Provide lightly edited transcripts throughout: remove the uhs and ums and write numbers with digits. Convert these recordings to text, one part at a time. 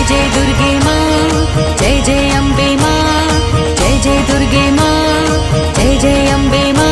जय दुर्गे माँ, जय जय अम्बे माँ, जय जय दुर्गे माँ, जय जय अम्बे माँ।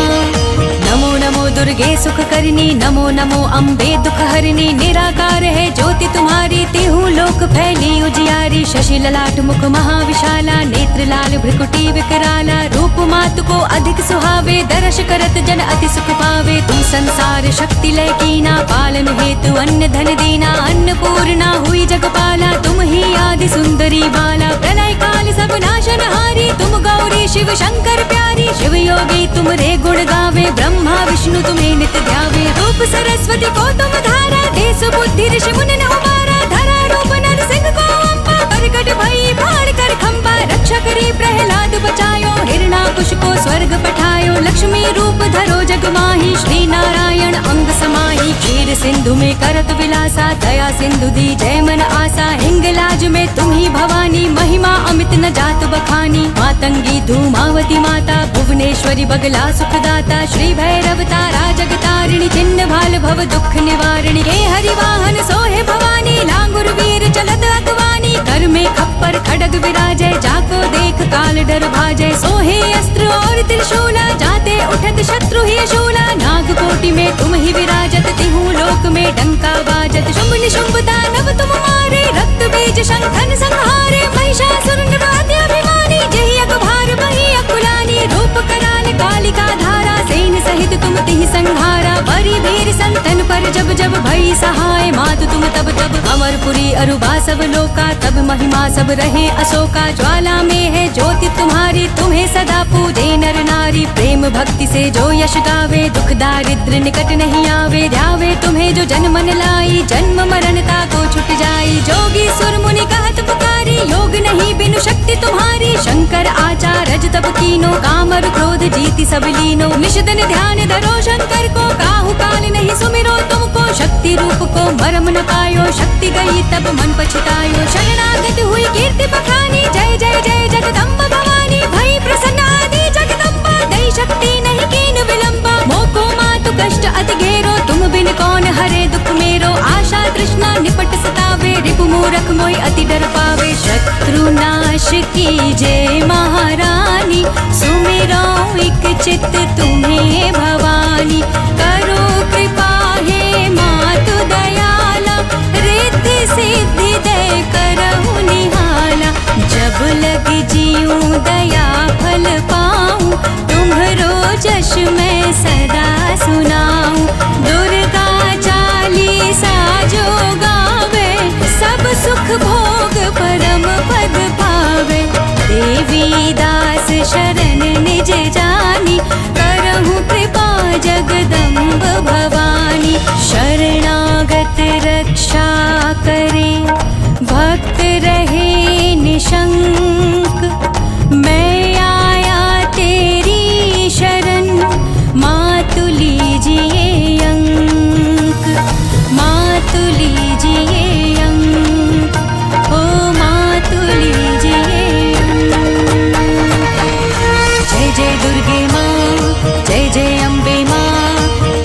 नमो नमो दुर्गे सुख करनी, नमो नमो अम्बे दुख हरनी। निराकार है ज्योति तुम्हारी, तिहु लोक फैली उजियारी। शशि ललाट मुख महाविशाला, नेत्र लाल भ्रुकुटी विकराला। रूप मातु को अधिक सुहावे, दर्श करत जन अति सुख पावे। तुम संसार शक्ति लय कीना, पालन हेतु अन्न धन दीना। अन्नपूर्णा हुई जगपाला, तुम ही आदि सुंदरी बाला। प्रलय काल सब नाशनहारी, तुम गौरी शिव शंकर प्यारी। शिव योगी तुम रे गुण गावे, ब्रह्मा विष्णु तुम्हें नित्य ध्यावे। रूप सरस्वती को तुम धारा, देश बुद्धि ऋषि मुनि ने उबारा। धरा रूप नरसिंह को अम्बा, प्रकट भई फाड़ कर खम्बा। रक्षा करी प्रहलाद बचायो, हिरणाकुश को स्वर्ग पठायो। लक्ष्मी रूप धरो जग माही, श्री नारायण अंग समाही। क्षीर सिंधु में करत विलासा, दया सिंधु दी जय मन आसा। हिंगलाज में तुम ही भवानी, महिमा अमित न जात बखानी। मातंगी धूमावती माता, भुवनेश्वरी बगला सुखदाता। श्री भैरव तारा जगतारिणी, चिन्ह भाल भव दुख निवारिणी। हे हरि वाहन सोहे भवानी, लांगुर वीर चलत अगवानी। कर में खप्पर खड़ग विराजय, जाको देख काल डर भाजय। सोहे अस्त्र और त्रिशूला, जाते उठत शत्रु ही शूला। नाग कोटि में तुम ही विराजत, तिहु लोक में डंका बाजत। शुंभ निशुंभ दानव तुम मारे, रक्त बीज शंखन संहारे। महिषासुर नृत्याभिमानी, जहि अगभार बही अकुलानी। रूप कराल कालिका धारा, सेन सहित तुम तिहि संहारा। बरी वीर संतन पर जब जब भई सहाय, मातु तुम तब तब। अमरपुरी अरुबा सब लोका, तब महिमा सब रहे अशोका। ज्वाला में है ज्योति तुम्हारी, तुम्हें सदा पूजे नर नारी। प्रेम भक्ति से जो यश गावे, दुख दारिद्र निकट नहीं आवे। ध्यावे तुम्हें जो जन मन लाई, जन्म मरणता को छुट जाई। जोगी सुर मुनि कहत पुकारी, योग नहीं बिनु शक्ति तुम्हारी। शंकर आचार रज तप कीनो, काम और क्रोध जीति सब लीनो। निषदन ध्यान धरो शंकर को, काहू काल नहीं सुमिरो तुमको। शक्ति रूप को मरम न पायो, शक्ति गई तब मन पछतायो। शरणागत हुई कीर्ति बखानी, जय जय जय जगदम्ब भवानी। भई प्रसन्न आदि जगदम्बा, दई शक्ति नहीं कीन विलंबा। मोको मातु कष्ट अति घेरो, तुम बिन कौन हरे दुख मेरो। आशा तृष्णा निपट सतावे, रिपु मूरख मोहि अति डर पावे। शत्रु नाश की जय महारानी, सुमिरो एक चित्त तुम्हें भवानी। करो कृपा हे मातु दयाला, रिद्धि सिद्धि दे करहु निहाला। जब लग जियूं दया फल पाऊं, तुम्हरो जश मैं सदा सुनाऊं। दुर्गा चालीसा जो गावे, सब सुख भोग परम पद पावे। देवी दास शरण निज जानी, करहु कृपा जगदम्ब भवानी। शरणागत रक्षा करे, भक्त रहे निशंक। मैं आया तेरी शरण, मातु लीजिए अंक। मातु लीजिए अंक, ओ मातु लीजिए अंक। जय जय दुर्गे माँ, जय जय अम्बे माँ,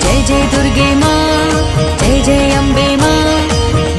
जय जय दुर्गे माँ, जय जय अम्बे माँ।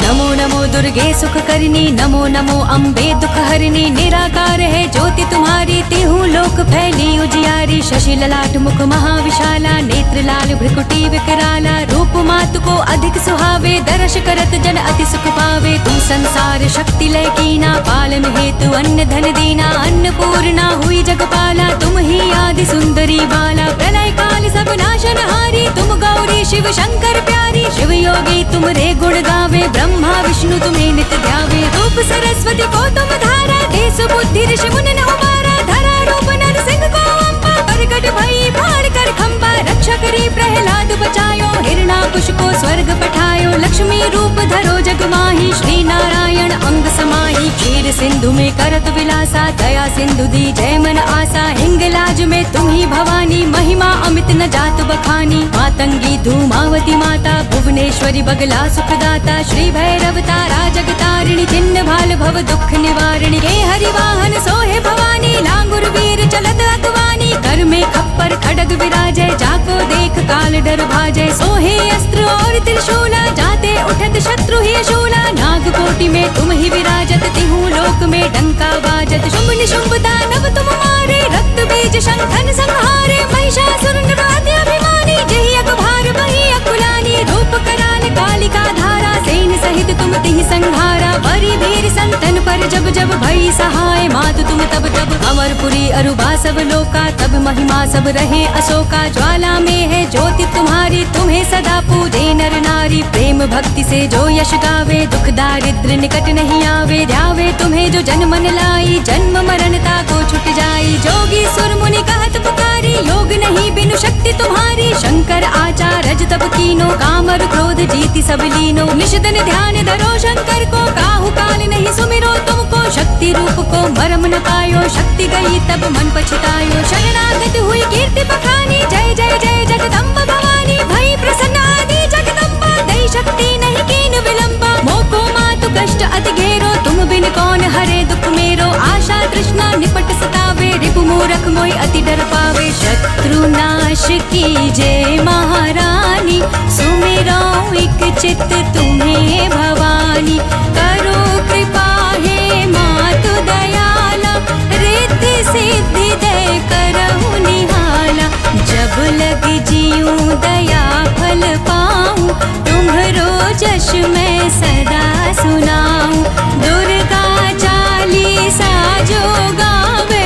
नमो नमो दुर्गे सुख करनी, नमो नमो अम्बे दुख हरनी। निराकार है ज्योति तुम्हारी, तिहु लोक फैली उजियारी। शशि ललाट मुख महाविशाला, नेत्र लाल भ्रुकुटी विकराला। रूप मातु को अधिक सुहावे, दर्श करत जन अति सुख पावे। तुम संसार शक्ति लय कीना, पालन हेतु अन्न धन दीना। अन्नपूर्णा हुई जगपाला, तुम ही आदि सुंदरी बाला। प्रलय काल सब नाशनहारी, तुम गौरी शिव शंकर प्यारी। शिव योगी तुम रे गुण गावे, ब्रह्मा विष्णु तुम्हें नित्य ध्यावे। रूप सरस्वती को तुम धारा, देश बुद्धि ऋषि मुनि ने उबारा। धरा रूप नरसिंह को अम्बा, प्रकट भई फाड़ कर खम्बा। रक्षा करी प्रहलाद बचायो, हिरणाकुश को स्वर्ग पठायो। लक्ष्मी रूप धरो जग माही, श्री नारायण अंग समाही। क्षीर सिंधु में करत विलासा, दया सिंधु दी जय मन आसा। हिंगलाज में तुम ही भवानी, महिमा अमित न जात बखानी। मातंगी धूमावती माता, भुवनेश्वरी बगला सुखदाता। श्री भैरव तारा जगतारिणी, चिन्ह भाल भव दुख निवारिणी। हे हरि वाहन सोहे भवानी, लांगुर वीर चलत अगवानी। कर में खप्पर खड़ग विराजय, जाको देख काल डर भाजय। सोहे अस्त्र और त्रिशूला, जाते उठत उठत शत्रु ही शूला, नागकोटि में तुम ही विराजत, तिहु लोक में डंका बाजत। शुंभ निशुंभ दानव तुम मारे, रक्त बीज शंखन संहारे, महिषासुर अभिमानी, जहि अकभार बही अकुलानी, रूप कराल कालिका धारा, सेन सहित तुम तिहि संहारा। बरी वीर संतन पर जब जब भई सहाय, मातु तुम तब तब अमरपुरी अरुबा सब लोका, तब महिमा सब रहे अशोका। ज्वाला में है ज्योति तुम्हारी, तुम्हें सदा पूजे नर नारी, प्रेम भक्ति से जो यश गावे, दुख दारिद्र निकट नहीं आवे। ध्यावे तुम्हें जो जन मन लाई, जन्म मरणता को छुट जाई। जोगी सुर मुनि कहत पुकारी, योग नहीं बिनु शक्ति तुम्हारी। शंकर आचार रज तब कीनो, कामर क्रोध जीति सब लीनो। निशितन ध्यान धरो शंकर को, काहू काल नहीं सुमिरो तुमको। शक्ति रूप को मरम न पायो, शक्ति गई तब मन पछतायो। शरणागत हुई कीर्ति बखानी, जय जय जय जगदम्ब भवानी। भई प्रसन्न आदि जगदम्बा, दई शक्ति नहीं कीन विलंबा। मोको मातु कष्ट अति घेरो, तुम बिन कौन हरे दुख मेरो। आशा तृष्णा निपट सतावे, रिपु मूरख मोहि अति डर पावे। शत्रु नाश कीजे महारानी, सुमिरो इक चित तुम्हें भवानी। करो कृपा हे मातु दयाला, रिद्धि सिद्धि दे करहु निहाला। जब लग जियूं दया फल पाऊं, तुम्हरो जश मैं सदा सुनाऊं। दुर्गा चालीसा जो गावे,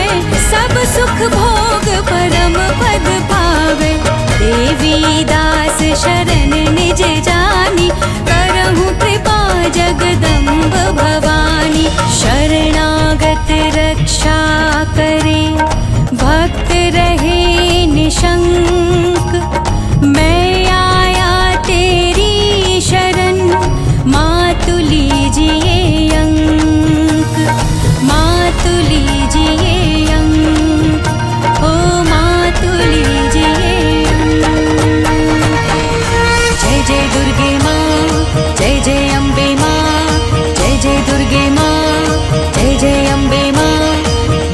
सब सुख भोग परम पद पावे। देवी दास शरण निज जानी, करहु कृपा जगदम्ब भवानी। शरणागत रक्षा करे, भक्त रहे निशंक। मैं आया तेरी शरण, मातु लीजिए अंक। मातु लीजिए अंक, ओ मातु लीजिए अंक। जय जय दुर्गे माँ, जय जय अम्बे माँ, जय जय दुर्गे माँ, जय जय अम्बे माँ।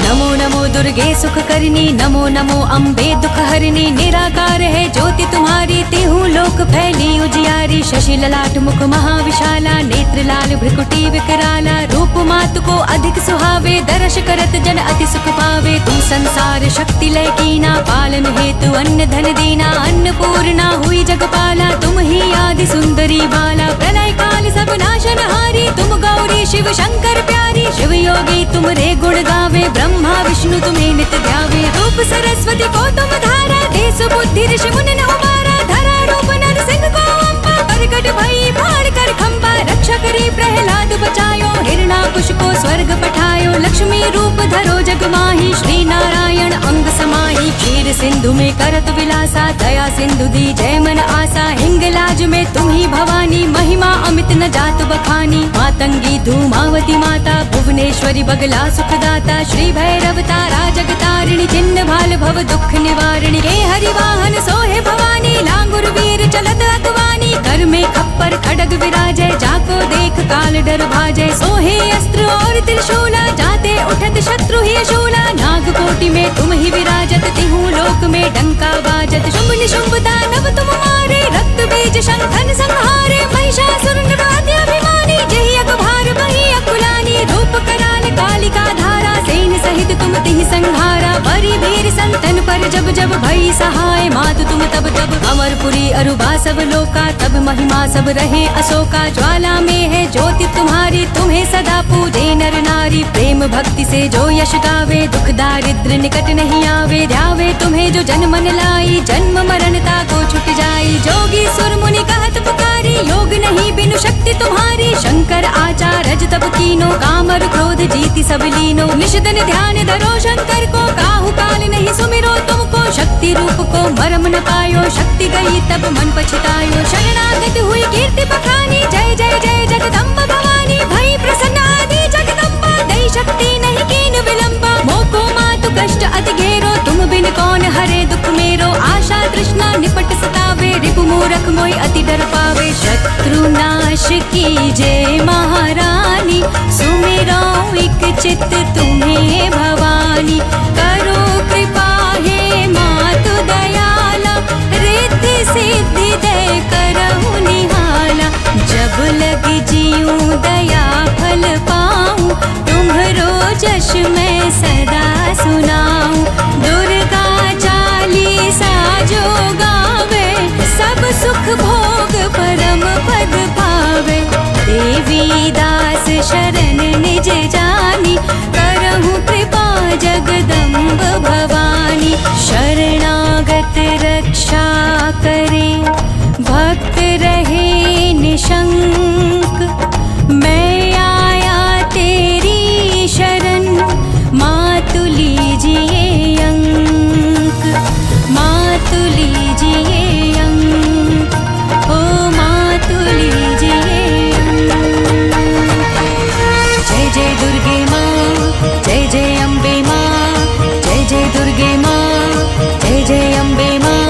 नमो नमो दुर्गे सुख करनी, नमो नमो अम्बे दुख हरनी। निराकार है ज्योति तुम्हारी, तिहु लोक फैली उजियारी। शशि ललाट मुख महाविशाला, नेत्र लाल भ्रिकुटी विकराला। रूप मातु को अधिक सुहावे, दर्श करत जन अति सुख पावे। तुम संसार शक्ति लय कीना, पालन हेतु अन्न धन दीना। अन्नपूर्णा हुई जगपाला, तुम ही आदि सुंदरी बाला। प्रलय काल सब नाशनहारी, तुम गौरी शिव शंकर प्यारी। शिव योगी तुम रे गुण गावे, ब्रह्मा विष्णु तुम्हें नित ध्यावे। रूप सरस्वती को तुम धारा, देश बुद्धि ऋषि मुनि न उबारा। धरा रूप नर सिंह को अम्बा, प्रकट भई फाड़ कर खम्बा। रक्षा करी प्रहलाद बचायो, हिरणाकुश को स्वर्ग पठायो। लक्ष्मी रूप धरो जग माही, श्री नारायण अंग समाही। क्षीर सिंधु में करत विलासा, दया सिंधु दी जय मन आसा। हिंगलाज में तुम ही भवानी, महिमा अमित न जात बखानी। मातंगी धूमावती माता, भुवनेश्वरी बगला सुखदाता। श्री भैरव तारा जगतारिणी, चिन्ह भाल भव दुख निवारिणी। हे हरि वाहन सोहे भवानी, लांगुर वीर चलत अगवानी। कर में खप्पर खड़ग विराजय, जाको देख काल डर भाजय। सोहे अस्त्र और त्रिशूला, जाते उठत शत्रु ही शूला। नागकोटि में तुम ही विराजत, तिहु लोक में डंका बाजत। शुंभ निशुंभ दानव तुम मारे, रक्त बीज शंखन संहारे। महिषासुर अभिमानी, जहि अकभार बही अकुलानी। रूप कराल कालिका धारा, सेन सहित तुम तिहि संहारा। बरी वीर संतन पर जब जब भई सहाय, मातु तुम तब तब अमरपुरी अरुबा सब लोका, तब महिमा सब रहे अशोका। ज्वाला में है ज्योति तुम्हारी, तुम्हें सदा पूजे नर नारी। प्रेम भक्ति से जो यश गावे, दुख दारिद्र निकट नहीं आवे। ध्यावे तुम्हें जो जन मन लाई, जन्म मरणता को छुट जाई। जोगी सुर मुनि कहत पुकारी, योग नहीं बिनु शक्ति तुम्हारी। शंकर आचार रज तब कीनो, कामर क्रोध जीति सब लीनो। निशितन ध्यान धरो शंकर को, काहू काल नहीं सुमिरो तुमको। शक्ति रूप को मरम न पायो, शक्ति गई तब मन पछतायो। शरणागत हुई कीर्ति बखानी, जय जय जय जगदम्ब भवानी। भई प्रसन्न आदि जगदम्बा, दई शक्ति नहीं कीन विलंबा। मोको मातु कष्ट अति घेरो, तुम बिन कौन हरे दुख मेरो। आशा तृष्णा निपट सतावे, रिपु मूरख मोहि अति डर पावे। शत्रु नाश कीजे महारानी, सुमिरो इक चित तुम्हें भवानी। करो कृपा हे मातु दयाला, रिद्धि सिद्धि दे करहु निहाला। जब निशंक। मैं आया तेरी शरण, मातु लीजिए अंक, मातु लीजिए अंक, ओ मातु लीजिए अंक। जय जय दुर्गे माँ, जय जय अम्बे माँ, जय जय दुर्गे माँ, जय जय अम्बे माँ।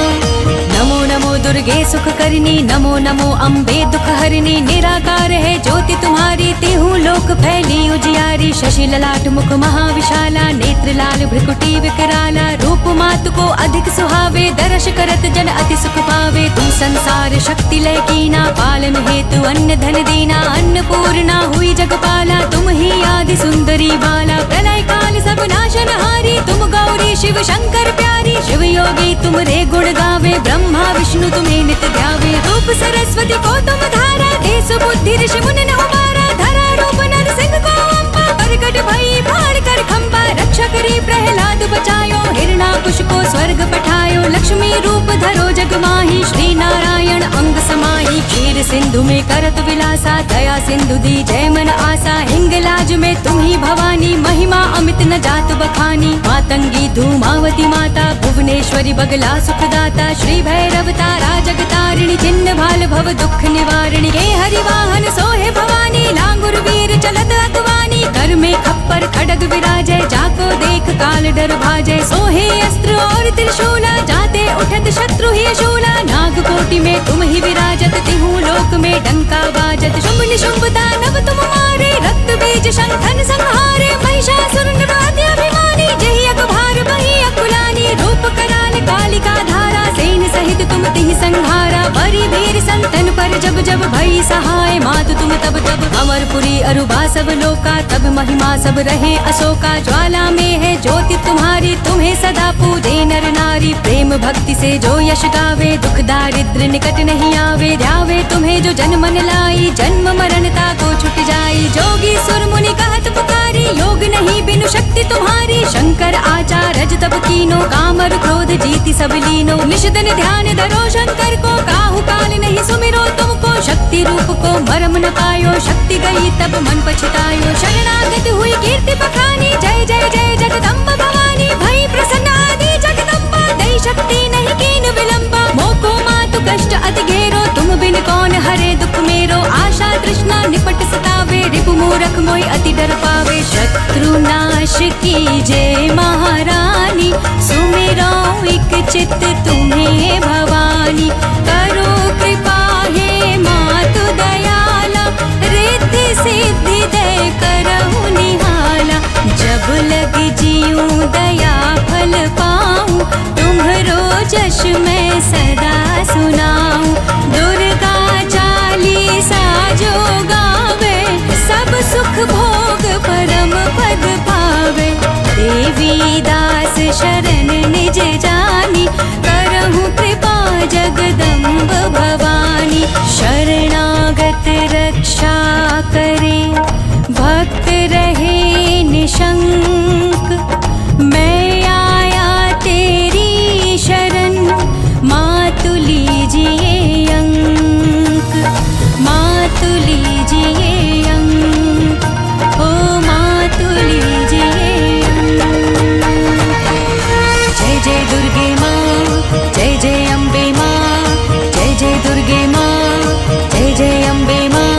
नमो नमो दुर्गे सुख करनी, नमो नमो अम्बे दुख हरनी। निराकार है ज्योति तुम्हारी, तिहु लोक फैली उजियारी। शशि ललाट मुख महाविशाला, नेत्र लाल भ्रुकुटी विकराला। रूप मातु को अधिक सुहावे, दर्श करत जन अति सुख पावे। तुम संसार शक्ति लय कीना, पालन हेतु अन्न धन दीना। अन्नपूर्णा हुई जगपाला, तुम ही आदि सुंदरी बाला। प्रलय काल सब नाशनहारी, तुम गौरी शिव शंकर प्यारी। शिव योगी तुम रे गुण गावे, ब्रह्मा विष्णु तुम्हें नित ध्यावे। रूप सरस्वती को तुम धारा, देश बुद्धि ऋषि मुनि ने उबारा। धरा रूप नर सिंह को अम्बा, प्रकट भई फाड़ कर खंबा। रक्षा करी प्रहलाद बचायो, हिरणाकुश को स्वर्ग पठायो। लक्ष्मी रूप धरो जग माही, श्री नारायण अंग समाही। क्षीर सिंधु में करत विलासा, दया सिंधु दी जय मन आसा। हिंगलाज में तुम ही भवानी, महिमा अमित न जात बखानी। मातंगी धूमावती माता, भुवनेश्वरी बगला सुखदाता। श्री भैरव तारा जगतारिणी, चिन्ह भाल भव दुख निवारिणी। हे हरिवाहन सोहे भवानी, लांगुर वीर चलत अगवानी। कर में खप्पर खड़ग विराजय, जाको देख काल डर भाजय। सोहे अस्त्र और त्रिशूला, जाते उठत शत्रु ही शूला। नाग कोटि में तुम ही विराजत, तिहु लोक में डंका बाजत। शुंभ निशुंभ दानव तुम मारे, रक्त बीज शंखन संहारे। महिषासुर अभिमानी, जहि अकभार बही अकुलानी। रूप कराल कालिका धारा, सेन सहित तुम तिहि संहारा। बरी वीर संतन पर जब जब भई सहाय, मातु तुम तब तब। अमरपुरी अरुबा सब लोका, तब महिमा सब रहे अशोका। ज्वाला में है ज्योति तुम्हारी, तुम्हें सदा पूजे नर नारी। प्रेम भक्ति से जो यश गावे, दुख दारिद्र निकट नहीं आवे। ध्यावे तुम्हें जो जन मन लाई, जन्म मरणता को छुट जाई। जोगी सुर मुनि कहत पुकारी, योग नहीं बिनु शक्ति तुम्हारी। शंकर आचार्य तब कीनो, कामर क्रोध जीति सब लीनो। निषदन ध्यान धरो शंकर को, काहू काल नहीं सुमिरो तुमको। शक्ति रूप को मरम न पायो, शक्ति गई तब मन पछतायो। शरणागत हुई कीर्ति बखानी, जय जय जय जगदम्ब भवानी। भई प्रसन्न आदि जगदम्बा, दई शक्ति नहीं कीन विलंबा। मोको मातु कष्ट अति घेरो, तुम बिन कौन हरे दुख मेरो। आशा तृष्णा निपट सतावे, रिपु मूरख मोहि अति डर पावे। शत्रु नाश की जय महारानी, सुमिरो एक चित्त तुम्हें भवानी। करो कृपा हे मातु दयाला, रिद्धि सिद्धि दे करहु निहाला। जब लग जियूं दया फल पाऊं, तुम्हरो जश मैं सदा सुनाऊं। दुर्गा चालीसा जो गावे, सब सुख भोग परम पद पावे। देवी दास शरण निज जानी, करहु कृपा जगदम्ब भवानी। शरणागत रक्षा करे, भक्त रहे निशंक। मैं आया तेरी शरण, मातु लीजिए अंक, मातु लीजिए अंक, ओ मातु लीजिए अंक। जय जय दुर्गे माँ, जय जय अम्बे माँ, जय जय दुर्गे माँ, जय जय अम्बे माँ।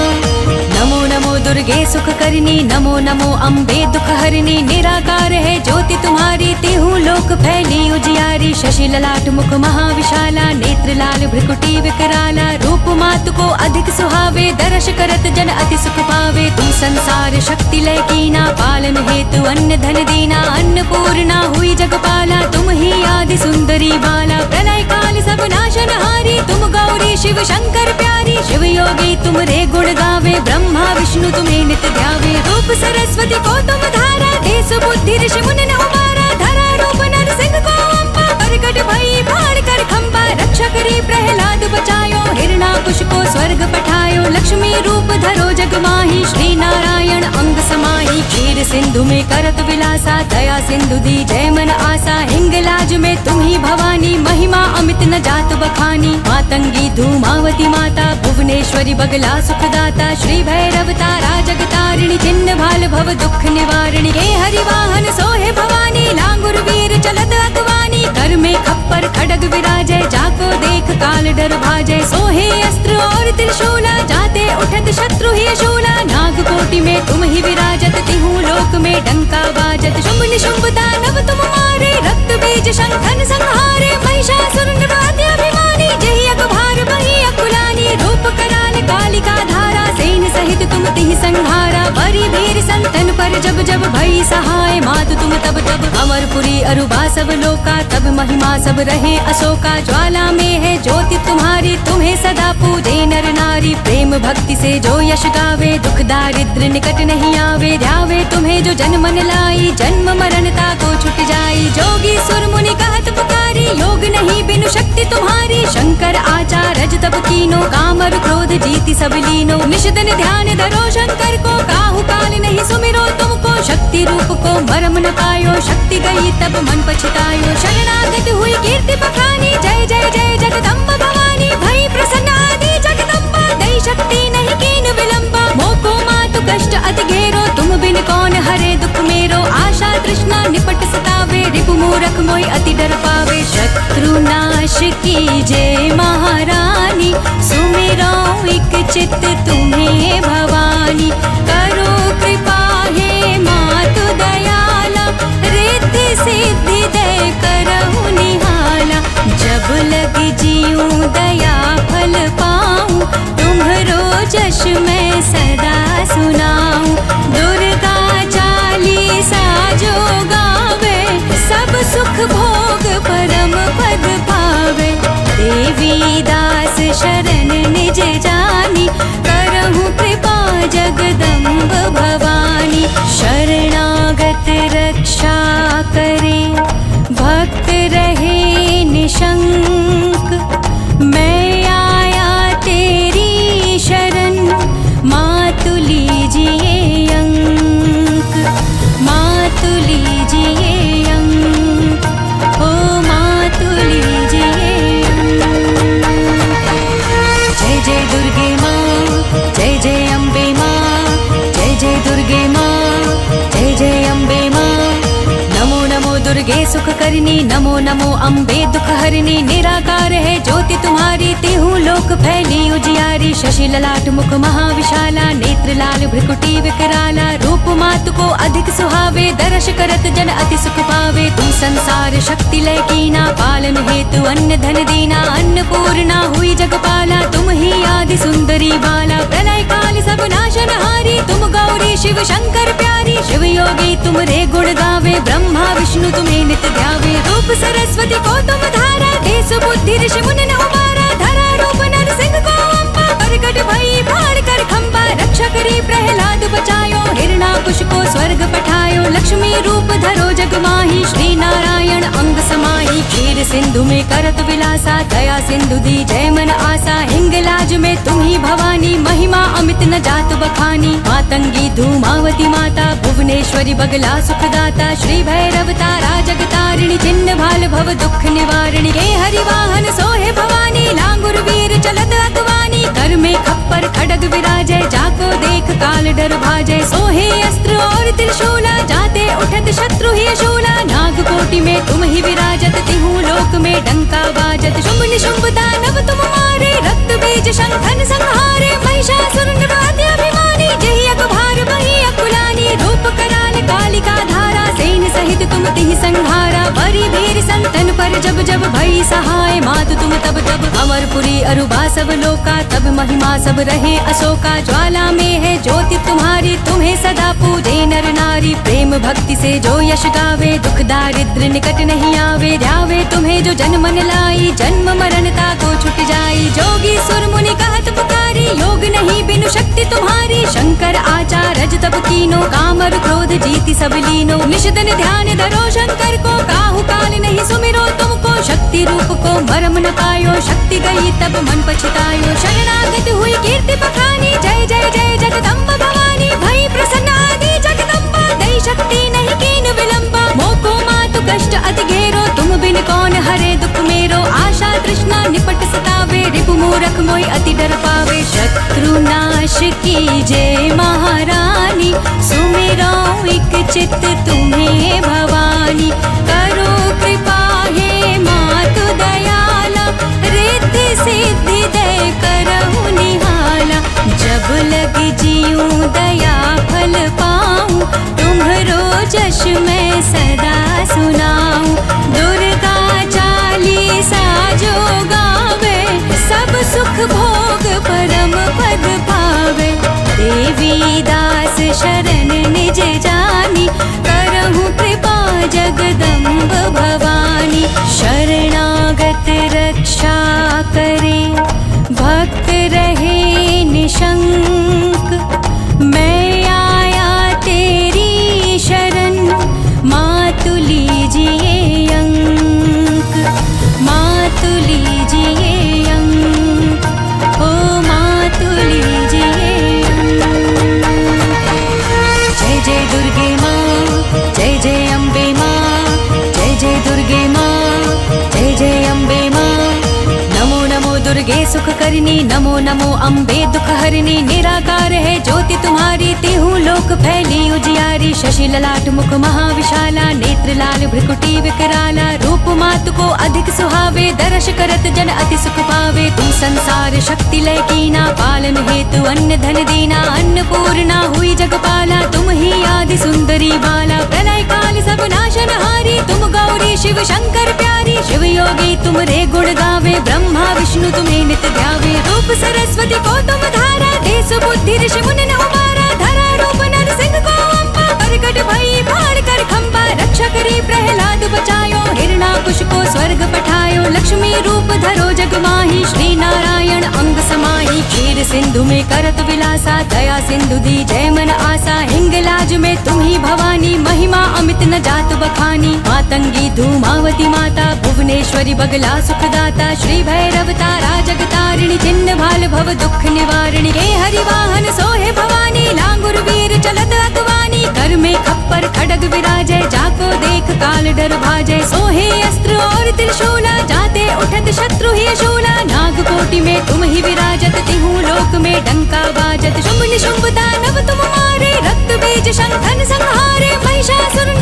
नमो नमो दुर्गे सुख करनी, नमो नमो अम्बे दुख हरनी। निराकार है ज्योति तुम्हारी, तिहु लोक फैली उजियारी। शशि ललाट मुख महाविशाला, नेत्र लाल भ्रुकुटी विकराला। रूप मातु को अधिक सुहावे, दर्श करत जन अति सुख पावे। तुम संसार शक्ति लय कीना, पालन हेतु अन्न धन दीना। अन्नपूर्णा हुई जगपाला, तुम ही आदि सुंदरी बाला। प्रलय काल सब नाशनहारी, तुम गौरी शिव शंकर प्यारी। शिव योगी तुम रे गुण गावे, ब्रह्मा विष्णु तुम्हें नित ध्यावे। रूप सरस्वती को तुम धारा, देश बुद्धि ऋषि मुनि ने उबारा। धरा रूप नर सिंह को अम्बा, प्रकट भई फाड़ कर खंबा। रक्षा करी प्रहलाद बचायो, हिरणाकुश को स्वर्ग पठायो। लक्ष्मी रूप धरो जग माही, श्री नारायण अंग समाई क्षीर सिंधु में करत विलासा दया सिंधु दी जय मन आसा हिंगलाज में तुम ही भवानी महिमा अमित न जात बखानी मातंगी धूमावती माता भुवनेश्वरी बगला सुखदाता श्री भैरव तारा जगतारिणी चिन्ह भाल भव दुख निवारिणी हे हरिवाहन सोहे भवानी लांगुर वीर चलत अगवानी कर में खप्पर खड़ग विराजय जाको देख काल डर भाजय सोहे अस्त्र और त्रिशूला जाते उठत शत्रु ही शूला नाग कोटि में तुम ही विराजत तिहु लोक में डंका बाजत शुंभ निशुंभ दानव तुम मारे रक्त बीज शंखन संहारे महिषासुर निवाद्य अभिमानी जहि अगभार बही अकुलानी रूप कराल कालिका धारा सेन सहित तुम तिहि संहारा बरी वीर संतन पर जब जब भई सहाय मातु तुम तब तब अमरपुरी अरुबा सब लोका तब महिमा सब रहे अशोका ज्वाला में है ज्योति तुम्हारी तुम्हें सदा पूजे नर नारी प्रेम भक्ति से जो यश गावे दुख दारिद्र निकट नहीं आवे ध्यावे तुम्हें जो जन मन लाई जन्म मरणता को छुट जाई जोगी सुर मुनि कहत पुकारी योग नहीं बिनु शक्ति तुम्हारी शंकर आचार्य तब कीनो कामर क्रोध जीति सब लीनो निशितन ध्यान धरो शंकर को काहू काल नहीं सुमिरो तुमको शक्ति रूप को मरम न पायो शक्ति गई तब मन पछतायो शरणागत हुई कीर्ति बखानी जय जय जय जगदम्ब भवानी भई प्रसन्न आदि जगदम्बा दई शक्ति नहीं कीन विलंबा मोको मातु कष्ट अति घेरो तुम बिन कौन हरे दुख मेरो आशा तृष्णा निपट सतावे रिपु मूरख मोहि अति डर पावे शत्रु नाश की जय महारानी सुमिरो एक चित्त तुम्हें भवानी करो कृपा हे मातु दयाला रिद्धि सिद्धि दे करहु निहाला जब लग जीऊं दया फल पाऊं तुम्हरो जश मैं सदा सुनाऊं दुर्गा चालीसा जो गावे सब सुख भोग परम पद पावे देवी दास शरण निज जानी करहु कृपा जगदम्ब भवानी शरणागत रक्षा करे भक्त रहे निशंक मैं आया तेरी शरण मातु लीजिए अंक मातु लीजिए अंक ओ मातु लीजिए जय जय दुर्गे माँ जय जय अम्बे माँ जय जय दुर्गे माँ जय जय अम्बे माँ नमो नमो दुर्गे सुख करनी नमो नमो अम्बे दुख हरनी निराकार है ज्योति तुम्हारी तिहु लोक फैली उजियारी शशि ललाट मुख महाविशाला नेत्र लाल भ्रिकुटी विकराला रूप मातु को अधिक सुहावे दर्श करत जन अति सुख पावे तुम संसार शक्ति लय कीना पालन हेतु अन्न धन दीना अन्नपूर्णा हुई जगपाला तुम ही आदि सुंदरी बाला प्रलय काल सब नाशनहारी तुम गौरी शिव शंकर प्यारी शिव योगी तुम रे गुण गावे ब्रह्मा विष्णु तुम्हें नित ध्यावे रूप सरस्वती को तुम धारा देश बुद्धि ऋषि मुनि न उबारा धरा रूप नर सिंह को अम्बा प्रकट भई भार कर खंबा रक्षा करी प्रहलाद बचायो हिरणाकुश को स्वर्ग पठायो लक्ष्मी रूप धरो जग माही श्री नारायण अंग समाही क्षीर सिंधु में करत विलासा दया सिंधु दी जय मन आसा हिंगलाज में तुम ही भवानी महिमा अमित न जात बखानी मातंगी धूमावती माता भुवनेश्वरी बगला सुखदाता श्री भैरव तारा जगतारिणी चिन्ह भाल भव दुख निवारिणी हे हरिवाहन सोहे भवानी लांगुर वीर चलत अगवानी कर में खप्पर खड़ग विराजय जाको देख काल डर भाजय सोहे अस्त्र और त्रिशूला जाते उठत शत्रु ही शूला नाग कोटि में तुम ही विराजत तिहु लोक में डंका बाजत शुंभ निशुंभ दानव तुम मारे रक्त बीज शंखन संहारे महिषासुर निवाद्य अभिमानी जहि अगभार बही अकुलानी रूप कराल कालिका धारा सेन सहित तुम तिहि संहारा बरी वीर संतन पर जब जब भई सहाय मातु तुम तब तब अमरपुरी अरुबा सब लोका तब महिमा सब रहे अशोका ज्वाला में है ज्योति तुम्हारी तुम्हें सदा पूजे नर नारी प्रेम भक्ति से जो यश गावे दुख दारिद्र निकट नहीं आवे ध्यावे तुम्हें जो जन मन लाई जन्म मरणता को छुट जाई जोगी सुर मुनि कहत पुकारी योग नहीं बिनु शक्ति तुम्हारी शंकर आचार्य तब कीनो कामर क्रोध जीति सब लीनो निशितन ध्यान धरो शंकर को काहू काल नहीं सुमिरो तुमको शक्ति रूप को मरम न पायो शक्ति गई तब मन पछतायो शरणागत हुई कीर्ति बखानी जय जय जय जगदम्ब भवानी भई प्रसन्न आदि मोहि अति डर पावे। शत्रु नाश कीजे महारानी, सुमिरौं एक चित्त तुम्हें भवानी। करो कृपा हे मातु दयाला, रिद्धि सिद्धि दे करहु निहाला। जब लग जियूं दया फल पाऊं, तुम्हरो जश मैं सदा सुनाऊं। दुर्गा चालीसा जो गावे, सब सुख भोग परम पद पावे। देवी दास शरण निज जानी, करहु कृपा जगदम्ब भवानी। शरणागत रक्षा करे, भक्त रहे निशंक। मैं आया तेरी शरण, मातु लीजिए अंक। मातु लीजिए अंक, ओ मातु लीजिए अंक। जय जय दुर्गे माँ, जय जय अम्बे माँ। जय जय दुर्गे माँ, जय जय अम्बे माँ। नमो नमो दुर्गे सुख करनी, नमो नमो अम्बे दुख हरनी। निराकार है ज्योति तुम्हारी, तिहु लोक फैली उजियारी। शशि ललाट मुख महाविशाला, नेत्र लाल भ्रुकुटी विकराला। रूप मातु को अधिक सुहावे, दर्श करत जन अति सुख पावे। तुम संसार शक्ति लय कीना, पालन हेतु अन्न धन दीना। अन्नपूर्णा हुई जगपाला, तुम ही आदि सुंदरी बाला। प्रलय काल सब नाशनहारी, तुम गौरी शिव शंकर प्यारी। शिव योगी तुम रे गुण गावे, ब्रह्मा विष्णु तुम्हें नित ध्यावे। रूप सरस्वती को तुम धारा, देश बुद्धि ऋषि मुनि ने उबारा। धरा रूप नर सिंह को अम्बा, प्रकट भई भाड़ कर खम्बा। रक्षा करी प्रहलाद बचायो, हिरणाकुश को स्वर्ग पठायो। लक्ष्मी रूप धरो जग माही, श्री नारायण अंग समाही। क्षीर सिंधु में करत विलासा, दया सिंधु दी जय मन आसा। हिंगलाज में तुम ही भवानी, महिमा अमित न जात बखानी। मातंगी धूमावती माता, भुवनेश्वरी बगला सुखदाता। श्री भैरव तारा जगतारिणी, चिन्ह भाल भव दुख निवारिणी। हे हरि वाहन सोहे भवानी, लांगुर वीर चलत अगवानी। कर में खप्पर खड़ग विराजय, जाको देख काल डर भाजय। सोहे अस्त्र और त्रिशूला, जाते उठत शत्रु ही शूला। नाग कोटि में तुम ही विराजत, तिहु लोक में डंका बाजत। शुंभ निशुंभ दानव तुम मारे, रक्त बीज शंखन संहारे। महिषासुर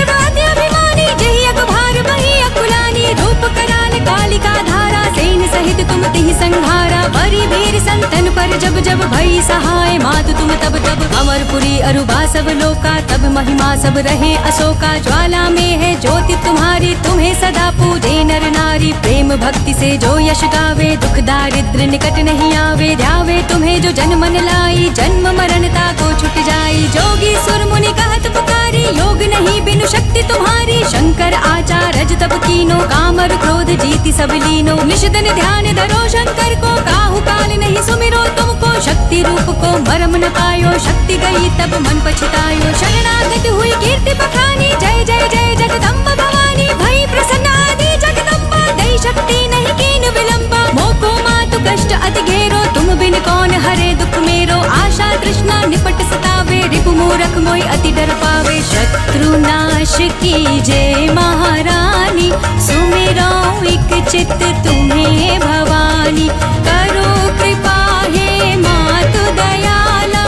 अभिमानी, जहि अगभार बही अकुलानी। रूप कराल कालिका धारा, सेन सहित तुम तिहि संहारा। बरी वीर संतन पर जब जब भई सहाय, मातु तुम तब तब। अमरपुरी अरुबा सब लोका, तब महिमा सब रहे अशोका। ज्वाला में है ज्योति तुम्हारी, तुम्हें सदा पूजे नर नारी। प्रेम भक्ति से जो यश गावे, दुख दारिद्र निकट नहीं आवे। ध्यावे तुम्हें जो जन मन लाई, जन्म मरणता को छुट जाई। जोगी सुर मुनि कहत पुकारी, योग नहीं बिनु शक्ति तुम्हारी। शंकर आचार रज तब कीनो, कामर क्रोध जीति सब लीनो। निशिदन ध्यान धरो शंकर को, काहू काल नहीं सुमिरो तुमको। शक्ति रूप को मरम न पायो, शक्ति गई तब मन पछतायो। शरणागत हुई कीर्ति बखानी, जय जय जय जगदम्ब भवानी। भई प्रसन्न आदि जगदम्बा, दई शक्ति नहीं कीन विलंबा। मोको मातु कष्ट अति घेरो, तुम बिन कौन हरे दुख मेरो। आशा तृष्णा निपट सतावे, रिपु मूरख मोहि अति डर पावे। शत्रु नाश कीजे महारानी, सुमिरौं एक चित्त तुम्हें भवानी। करो कृपा हे मातु दयाला,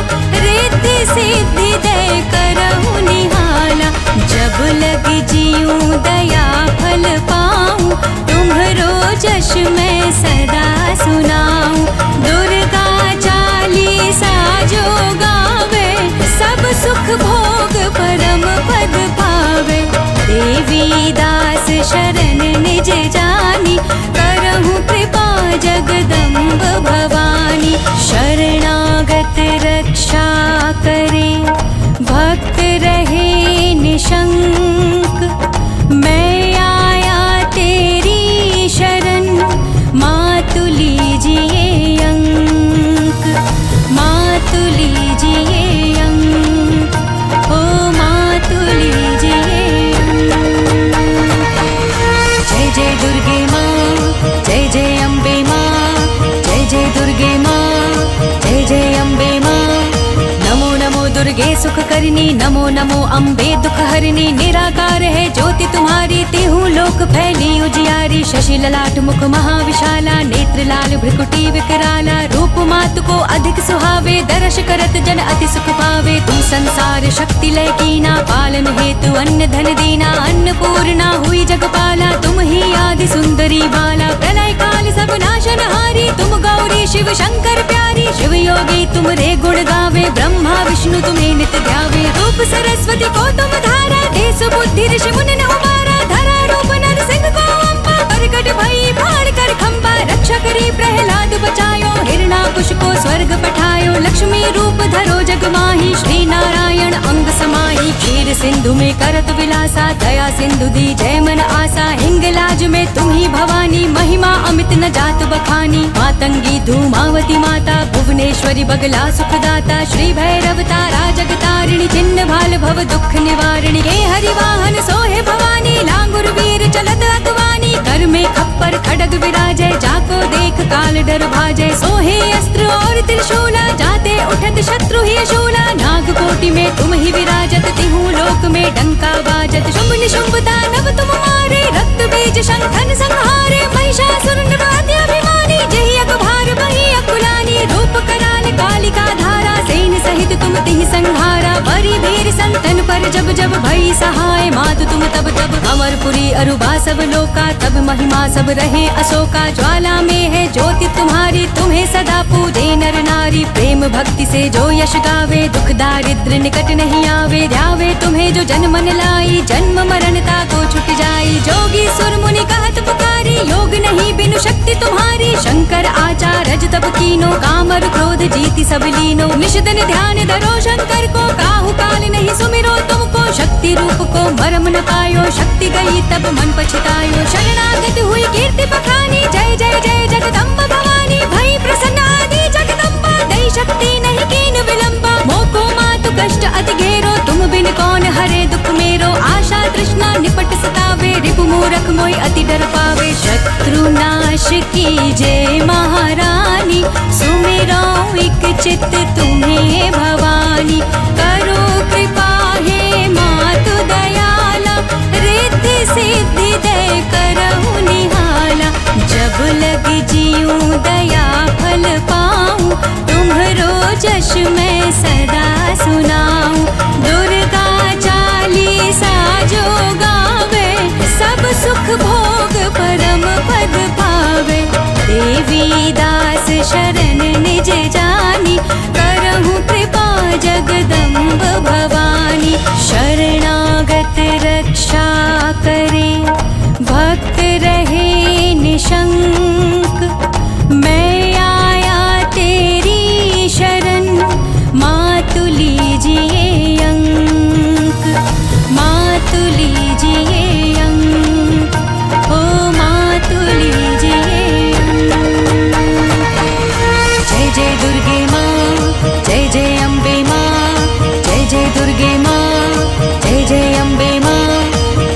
रिद्धि सिद्धि दे करहु निहाला। जब लग जियूं दया फल पाऊं, तुम्हरो जश मैं सदा सुनाऊं। दुर्गा चालीसा जो गावे, सब सुख भोग परम पद पावे। देवी दास शरण निज जानी, करहु कृपा जगदम्ब भवानी। शरणागत रक्षा करे, भक्त रहे निशंक। मैं आया तेरी शरण, मातु लीजिए दुर्गे सुख करनी, नमो नमो अम्बे दुख हरनी। निराकार है ज्योति तुम्हारी, तिहु लोक फैली उजियारी। शशि ललाट मुख महाविशाला, नेत्र लाल भ्रुकुटी विकराला। रूप मातु को अधिक सुहावे, दर्श करत जन अति सुख पावे। तुम संसार शक्ति लय कीना, पालन हेतु अन्न धन दीना। अन्नपूर्णा हुई जगपाला, तुम ही आदि सुंदरी बाला। प्रलय काल सब नाशनहारी, तुम गौरी शिव शंकर प्यारी। शिव योगी तुम रे गुण गावे, ब्रह्मा विष्णु तुम्हें नित ध्यावे। रूप सरस्वती को तुम धारा, देश बुद्धि ऋषि मुनि ने उबारा। धरा रूप नर सिंह को अम्बा, प्रकट भई फाड़ कर खम्बा। रक्षा करी प्रहलाद बचायो, हिरणाकुश को स्वर्ग पठायो। लक्ष्मी रूप धरो जग माही, श्री नारायण अंग समाही। क्षीर सिंधु में करत विलासा, दया सिंधु दी जय मन आसा। हिंगलाज में तुम ही भवानी, महिमा अमित न जात बखानी। मातंगी धूमावती माता, भुवनेश्वरी बगला सुखदाता। श्री भैरव तारा जगतारिणी, चिन्ह भाल भव दुख निवारिणी। हे हरिवाहन सोहे भवानी, लांगुर वीर चलत अगवानी। कर में खप्पर खड़ग विराजय, जाको देख काल डर भाजय। सोहे अस्त्र और त्रिशूला, जाते उठत शत्रु ही शूला। नाग कोटि में तुम ही विराजत, तिहु लोक में डंका बाजत। शुंभ निशुंभ दानव तुम मारे, रक्त बीज शंखन संहारे। महिषासुर अभिमानी, जहि अकभार बही अकुलानी। रूप कराल कालिका धारा, सेन सहित तुम तिहि संहारा। बरी वीर संतन पर जब जब भई सहाय, मातु तुम तब तब। अमरपुरी अरुबा सब लोका, तब महिमा सब रहे अशोका। ज्वाला में है ज्योति तुम्हारी, तुम्हें सदा पूजे नर नारी। प्रेम भक्ति से जो यश गावे, दुख दारिद्र निकट नहीं आवे। ध्यावे तुम्हें जो जन मन लाई, जन्म मरणता को छुट जाई। जोगी सुर मुनि कहत पुकारी, योग नहीं बिनु शक्ति तुम्हारी। शंकर आचार रज तब कीनो, कामर क्रोध जीति सब लीनो। निषदन ध्यान धरो शंकर को, काहू काल नहीं सुमिरो तुमको। शक्ति रूप को मरम न पायो, शक्ति गई तब मन पछतायो। शरणागत हुई कीर्ति बखानी, जय जय जय जगदम्ब भवानी। भई प्रसन्न आदि जगदम्बा, दई शक्ति नहीं कीन विलंबा। मोको मातु कष्ट अति घेरो, तुम बिन कौन हरे दुख मेरो। आशा तृष्णा निपट सतावे, रिपु मूरख मोहि अति डर पावे। शत्रु नाश की जय महारानी, सुमिरो एक चित्त तुम्हें भवानी। करो कृपा हे मातु दयाला, रिद्धि सिद्धि दे करहु निहाला। जब लग जियूं दया फल पाऊं, तुम्हरो जश मैं सदा सुनाऊं। दुर्गा चालीसा जो गावे, सब सुख भोग परम पद पावे। देवी दास शरण निज जानी, करहु कृपा जगदम्ब भवानी। शरणागत रक्षा करे, भक्त रहे निशंक। मैं आया तेरी शरण, मातु लीजिए अंक। मातु लीजिए अंक, ओ मातु लीजिए अंक। जय जय दुर्गे माँ, जय जय अम्बे माँ। जय जय दुर्गे माँ, जय जय अम्बे माँ।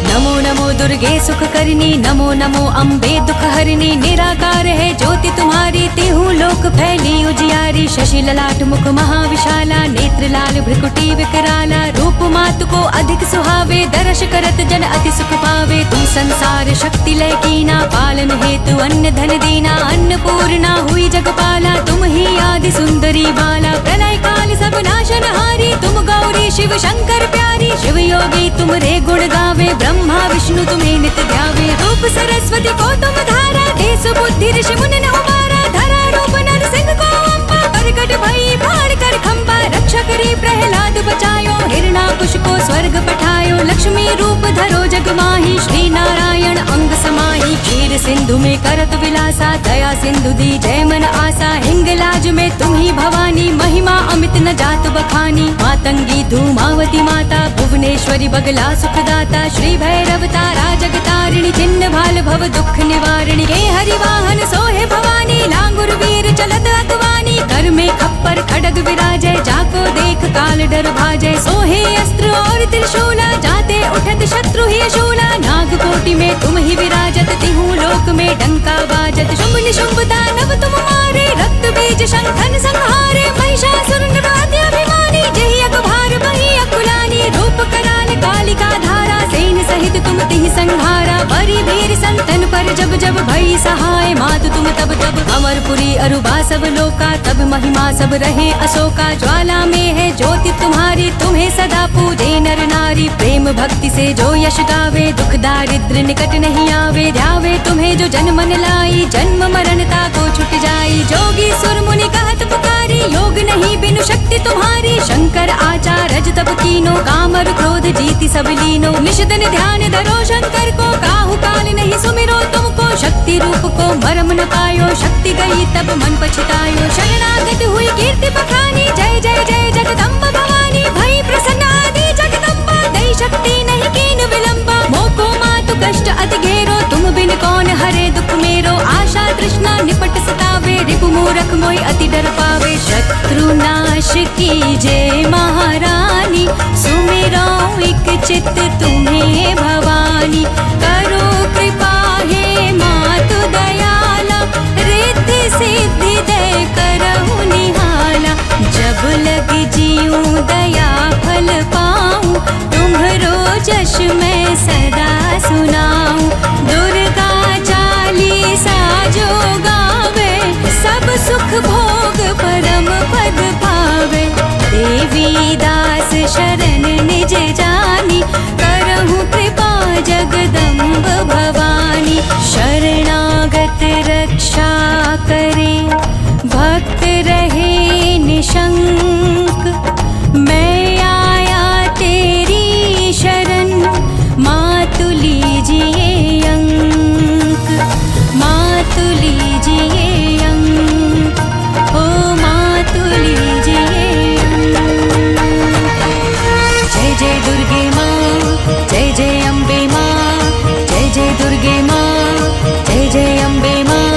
नमो नमो दुर्गे सुख करनी, नमो नमो अम्बे दुख हरनी। निराकार है ज्योति तुम्हारी, तिहु लोक फैली उजियारी। शशि ललाट मुख महाविशाला, नेत्र लाल भ्रुकुटी विकराला। रूप मातु को अधिक सुहावे, दर्श करत जन अति सुख पावे। तुम संसार शक्ति लय कीना, पालन हेतु अन्न धन दीना। अन्नपूर्णा हुई जगपाला, तुम ही आदि सुंदरी बाला। प्रलय काल सब नाशनहारी, तुम गौरी शिव शंकर प्यारी। शिव योगी तुम रे गुण गावे, ब्रह्मा विष्णु तुम्हें नित ध्यावे। रूप सरस्वती को तुम धारा, देश बुद्धि ऋषि मुनि ने उबारा। धरा रूप नर सिंह को अम्बा, प्रकट भई फाड़ कर खम्बा। रक्षा करी प्रहलाद बचायो, हिरणाकुश को स्वर्ग पठायो। लक्ष्मी रूप धरो जग माही, श्री नारायण अंग समाही। क्षीर सिंधु में करत विलासा, दया सिंधु दी जय मन आसा। हिंगलाज में तुम ही भवानी, महिमा अमित न जात बखानी। मातंगी धूमावती माता, भुवनेश्वरी बगला सुखदाता। श्री भैरव तारा जगतारिणी, चिन्ह भाल भव दुख निवारिणी। हे हरिवाहन सोहे भवानी, लांगुर वीर चलत अगवानी। कर में खप्पर खड़ग विराजय, जाको देख काल डर भाजय। सोहे अस्त्र और त्रिशूला, जाते उठत शत्रु ही शूला। नाग कोटि में तुम ही विराजत, तिहु लोक में डंका बाजत। शुंभ निशुंभ दानव तुम मारे, रक्त बीज शंखन संहारे। महिषासुर अभिमानी, जहि अकभार जब जब भई सहाय मातु तुम तब तब। अमरपुरी अरुबा सब लोका तब महिमा सब रहे अशोका। ज्वाला में है ज्योति तुम्हारी तुम्हें सदा पूजे नर नारी। प्रेम भक्ति से जो यश गावे दुख दारिद्र निकट नहीं आवे। ध्यावे तुम्हें जो जन मन लाई जन्म मरणता को छुट जाई। जोगी सुर मुनि कहत पुकारी योग नहीं बिनु शक्ति तुम्हारी। शंकर आचार रज तब कीनो काम और क्रोध जीति सब लीनो। निश दिन ध्यान धरो शंकर को काहू काल नहीं सुमिरो तुमको। शक्ति रूप को मरम न पायो शक्ति गई तब मन पछतायो। शरणागत हुई कीर्ति बखानी जय जय जय जगदम्ब भवानी। भई प्रसन्न आदि जगदम्बा दई शक्ति नहीं कीन विलंबा। मोको मातु कष्ट अति घेरो तुम बिन कौन हरे दुख मेरो। आशा तृष्णा निपट सतावे रिपु मूरख मोहि अति डर पावे। शत्रु नाश कीजे महारानी सुमिरो एक चित्त तुम्हें भवानी। करो कृपा हे मातु दयाला रिद्धि सिद्धि दे करहु निहाला। जब लग जीऊं दया फल पाऊं तुम्हरो जश मैं सदा सुनाऊं। दुर्गा चालीसा जो गावे सब सुख भोग परम पद पावे। देवी दास शरण निज जानी करहु कृपा जगदम्ब भवानी। शरणागत रक्षा करे भक्त रहे निशंक। मैं आया तेरी शरण मातु लीजिए अंक। मातु लीजिए अंक ओ मातु लीजिए अंक। जय जय दुर्गे माँ जय जय अम्बे माँ। जय जय दुर्गे माँ जय जय अम्बे माँ।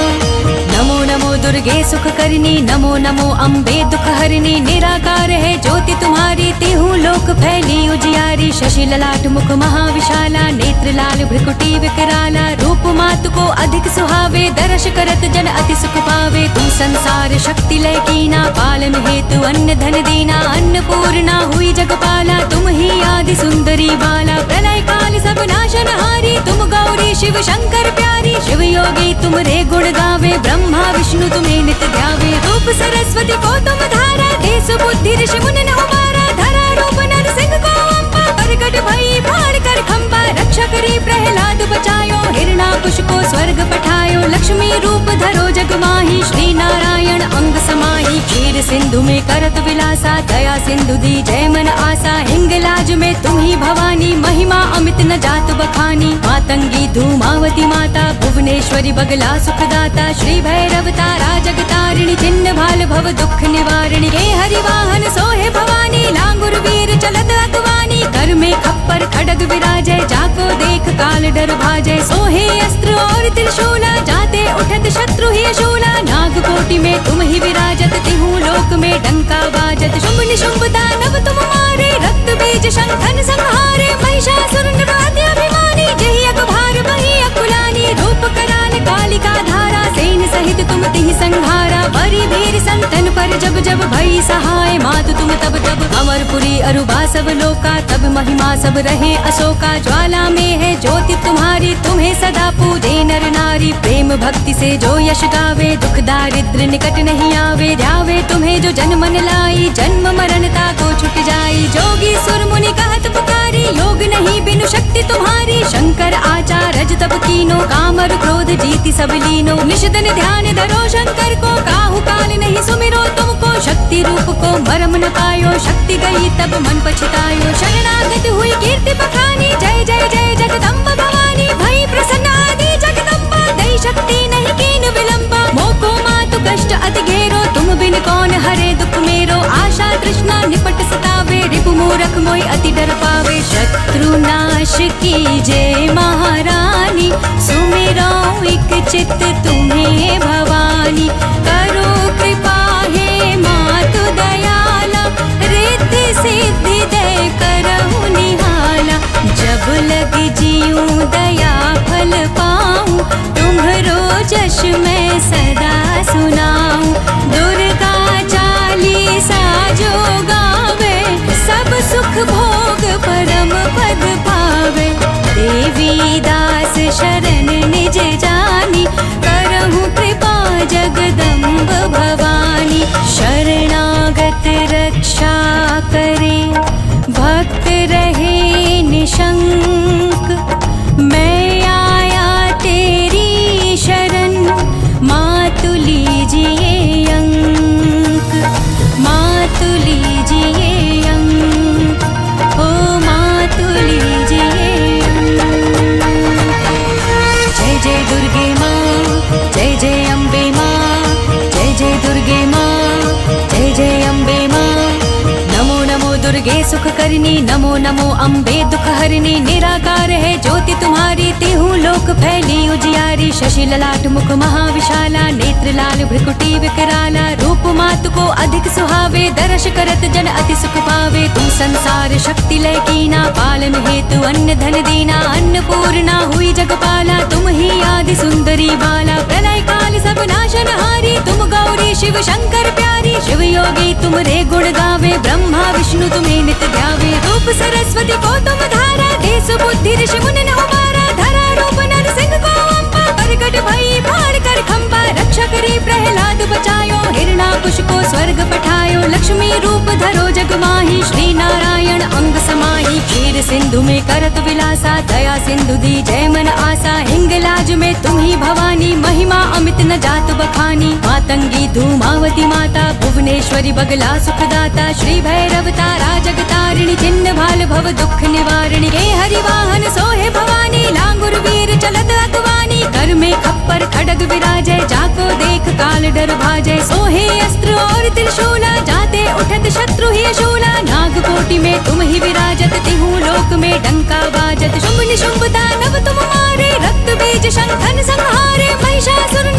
नमो नमो दुर्गे सुख करनी नमो नमो अम्बे दुख हरनी। निराकार है ज्योति तुम्हारी तिहु लोक फैली उजियारी। शशि ललाट मुख महाविशाला नेत्र लाल भ्रिकुटी विकराला। रूप मातु को अधिक सुहावे दर्श करत जन अति सुख पावे। तुम संसार शक्ति लय कीना पालन हेतु अन्न धन दीना। अन्नपूर्णा हुई जगपाला तुम ही आदि सुंदरी बाला। प्रलय काल सब नाशनहारी तुम गौरी शिव शंकर प्यारी। शिव योगी तुम रे गुण गावे ब्रह्मा विष्णु तुम्हें नित ध्यावे। रूप सरस्वती को तुम धारा देश बुद्धि ऋषि मुनि न उबारा। धरा रूप नर सिंह को अम्बा प्रकट भई भार कर खम्बा। रक्षा करी प्रहलाद बचायो हिरणाकुश को स्वर्ग पठायो। लक्ष्मी रूप धरो जग माही श्री नारायण अंग समाही। क्षीर सिंधु में करत विलासा दया सिंधु दी जय मन आसा। हिंगलाज में तुम ही भवानी महिमा अमित न जात बखानी। मातंगी धूमावती माता भुवनेश्वरी बगला सुखदाता। श्री भैरव तारा जगतारिणी चिन्ह भाल भव दुख निवारिणी। हे हरि वाहन सोहे भवानी लांगुर वीर चलत अगवानी। कर में खप्पर खड़ग विराजय जाको देख काल डर भाजय। सोहे अस्त्र और त्रिशूला जाते उठत शत्रु ही शूला। नाग कोटि में तुम ही विराजत तिहु लोक में डंका बाजत। शुंभ निशुंभ दानव तुम मारे रक्त बीज शंखन संहारे। महिषासुर निवाद्य अभिमानी जहि अकभार बही अकुलानी। रूप कराल कालिका धारा सेन सहित तुम तिहि संहारा। बरी भीर संतन पर जब जब भई सहाय मातु तुम तब तब। अमरपुरी अरुबा सब लोका तब महिमा सब रहे अशोका। ज्वाला में है ज्योति तुम्हारी तुम्हें सदा पूजे नर नारी। प्रेम भक्ति से जो यश गावे दुख दारिद्र निकट नहीं आवे। ध्यावे तुम्हें जो जन मन लाई जन्म मरणता को छुट जाई। जोगी सुर मुनि कहत पुकारी योग नहीं बिनु शक्ति तुम्हारी। शंकर आचार रज तब कीनो काम और क्रोध जीति सब लीनो। निश दिन ध्यान धरो शंकर को काहू काल नहीं सुमिरो तुमको। शक्ति रूप को मरम न पायो शक्ति गई तब मन पछतायो। शरणागत हुई कीर्ति बखानी जय जय जय जगदम्ब भवानी। भई प्रसन्न आदि जगदम्बा दई शक्ति नहीं कीन विलंबा। मोको मातु कष्ट अति घेरो तुम बिन कौन हरे दुख मेरो। आशा तृष्णा निपट सतावे रिपु मूरख मोहि अति डर पावे। शत्रु नाश कीजे महारानी सुमिरो एक चित्त तुम्हें भवानी। करो कृपा हे मातु दयाला रिद्धि सिद्धि दे करहु निहाला। जब लग जीऊं दया फल पाऊं तुम्हरो जश मैं सदा सुनाऊं। दुर्गा चालीसा जो गावे सब सुख भोग परम पद पावे। देवी दास शरण निज जानी जगदम्ब भवानी। शरणागत रक्षा करे, भक्त रहे निशंक। मैं आया तेरी शरण, मातु लीजिए अंक, मातु लीजिए अंक, ओ मातु लीजिए अंक। जय जय दुर्गे माँ, जय जय अम्बे माँ, जय जय दुर्गे माँ, जय जय अम्बे माँ। नमो नमो दुर्गे सुख करनी, नमो नमो अम्बे दुख हरनी। निराकार है ज्योति तुम्हारी, तिहु लोक फैली उजियारी। शशि ललाट मुख महाविशाला, नेत्र लाल भ्रिकुटी विकराला। रूप मातु को अधिक सुहावे, दर्श करत जन अति सुख पावे। तुम संसार शक्ति लय कीना, पालन हेतु अन्न धन दीना। अन्नपूर्णा हुई जगपाला, तुम ही आदि सुंदरी बाला। प्रलय काल सब नाशनहारी, तुम गौरी शिव शंकर प्यारी। शिव योगी तुम रे गुण गावे, ब्रह्मा विष्णु तुम्हें नित ध्यावे। रूप सरस्वती को तुम धारा, देश बुद्धि ऋषि मुनि उबारा। धरा रूप नर सिंह को अम्बा, प्रकट भई फाड़ कर खंबा। रक्षा करी प्रहलाद बचायो, हिरणाकुश को स्वर्ग पठायो। लक्ष्मी रूप धरो जग माही, श्री नारायण अंग समाही। क्षीर सिंधु में करत विलासा, दया सिंधु दी जय मन आसा। हिंगलाज में तुम ही भवानी, महिमा अमित न जात बखानी। मातंगी धूमावती माता, भुवनेश्वरी बगला सुखदाता। श्री भैरव तारा जगतारिणी, चिन्ह भाल भव दुख निवारिणी। हे हरि वाहन सोहे भवानी, लांगुर वीर चलत अगवानी। कर में खप्पर खड़ग विराजय, जाको देख काल डर भाजय। सोहे अस्त्र और त्रिशूला, जाते उठत शत्रु ही शूला। नाग कोटि में तुम ही विराजत, तिहु लोक में डंका बाजत। शुंभ निशुंभ दानव तुम मारे, रक्त बीज शंखन संहारे। महिषासुर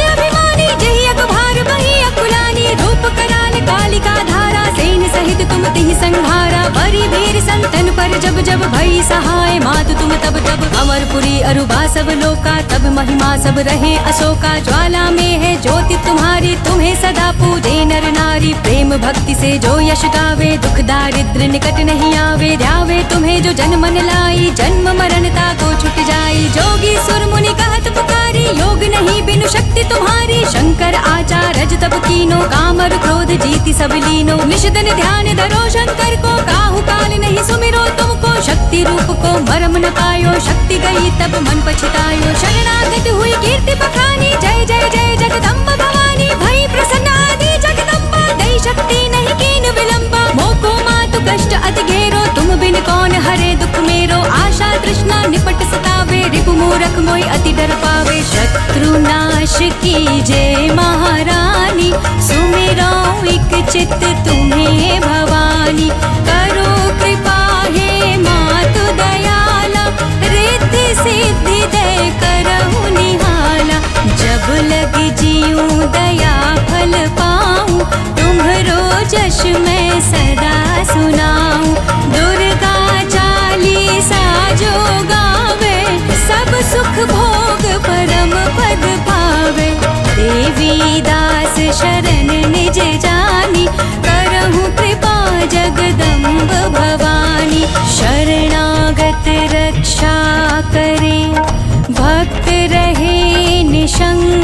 अभिमानी, जहि अगभार बही अकुलानी। रूप कराल कालिका धारा, सेन सहित तुम तिहि संहारा। बरी वीर संतन पर जब जब भई सहाय, मातु तुम तब तब। अमरपुरी अरुबा सब लोका, तब महिमा सब रहे अशोका। ज्वाला में है ज्योति तुम्हारी, तुम्हें सदा पूजे नर नारी। प्रेम भक्ति से जो यश गावे, दुख दारिद्र निकट नहीं आवे। ध्यावे तुम्हें जो जन मन लाई, जन्म मरणता को छुट जाई। जोगी सुर मुनि कहत पुकारी, योग नहीं बिनु शक्ति तुम्हारी। शंकर आचार रज तब कीनो, कामर क्रोध जीति सब लीनो। निषदन ध्यान धरो शंकर को, काहू काल नहीं सुमिरो तुमको। शक्ति रूप को मरम न पायो, शक्ति गई तब मन पछतायो। शरणागत हुई कीर्ति बखानी, जय जय जय जगदम्ब भवानी। भई प्रसन्न आदि जगदम्बा, दई शक्ति नहीं कीन विलंबा। मोको मातु कष्ट अति घेरो, तुम बिन कौन हरे दुख मेरो। आशा तृष्णा निपट सतावे, रिपु मूरख मोहि अति डर पावे। शत्रु नाश कीजे महारानी, सुमिरो एक चित्त तुम्हें भवानी। करो कृपा हे मातु दयाला, रिद्धि सिद्धि दे करहु निहाला। जब लग जियूं दया फल पाऊं, तुम्हरो जश मैं सदा सुनाऊं। दुर्गा चालीसा जो गावे, सब सुख भोग परम पद पावे। देवी दास शरण निज जानी, करहु कृपा जगदम्ब भवानी। शरणागत रक्षा करे, भक्त रहे निशंक।